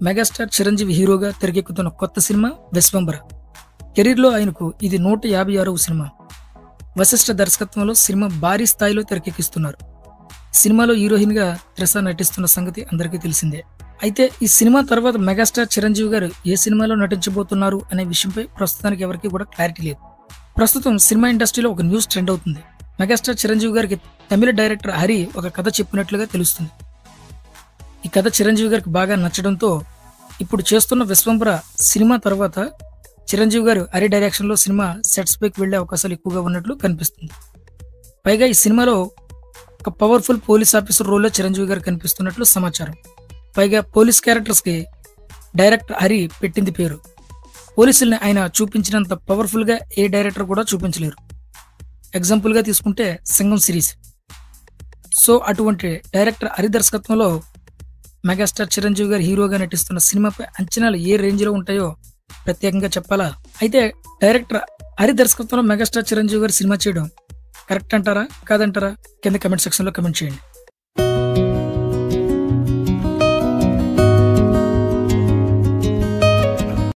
Megastar Chiranjeevi హీరోగా తెరకెక్కుతున్న కొత్త సినిమా విశ్వంబర. కెరీర్లో ఆయనకు ఇది 156వ సినిమా. వశిష్ఠ దర్శకత్వంలో సినిమా భారీ స్థాయిలో తెరకెక్కిస్తున్నారు. సినిమాలో హీరోయిన్గా త్రిష నటిస్తున్న సంగతి అందరికీ తెలిసిందే. అయితే ఈ సినిమా తర్వాత మెగాస్టార్ చిరంజీవి గారు ఏ సినిమాలో నటించబోతున్నారు అనే విషయంపై ప్రస్తుతానికి ఎవరికి కూడా క్లారిటీ లేదు. ప్రస్తుతం సినిమా ఇండస్ట్రీలో ఒక న్యూస్ ట్రెండ్ అవుతుంది. మెగాస్టార్ చిరంజీవి గారికి తమిళ డైరెక్టర్ హరి ఒక కథ చెప్పినట్లుగా తెలుస్తుంది. ఈ కథ చిరంజీవి గారికి బాగా నచ్చడంతో ఇప్పుడు చేస్తున్న విశ్వంబర సినిమా తర్వాత చిరంజీవి గారు హరి డైరెక్షన్ లో సినిమా సెట్స్ పైకి వెళ్లే అవకాశాలు ఎక్కువగా ఉన్నట్లు కనిపిస్తుంది. పైగా ఈ సినిమాలో ఒక పవర్ఫుల్ పోలీస్ ఆఫీసర్ రోల్లో చిరంజీవి గారు కనిపిస్తున్నట్లు సమాచారం. పైగా పోలీస్ క్యారెక్టర్స్ కి డైరెక్టర్ హరి పెట్టింది పేరు. పోలీసుల్ని ఆయన చూపించినంత పవర్ఫుల్ గా ఏ డైరెక్టర్ కూడా చూపించలేరు. ఎగ్జాంపుల్ గా తీసుకుంటే సింగం సిరీస్. సో అటువంటి డైరెక్టర్ హరి దర్శకత్వంలో మెగాస్టార్ చిరంజీవి గారు హీరోగా నటిస్తున్న సినిమాపై అంచనాలు ఏ రేంజ్ లో ఉంటాయో ప్రత్యేకంగా చెప్పాలా? అయితే డైరెక్టర్ హరి దర్శకత్వంలో మెగాస్టార్ చిరంజీవి గారు సినిమా చేయడం కరెక్ట్ అంటారా కాదంటారా? కింద కమెంట్ సెక్షన్ లో కమెంట్ చేయండి.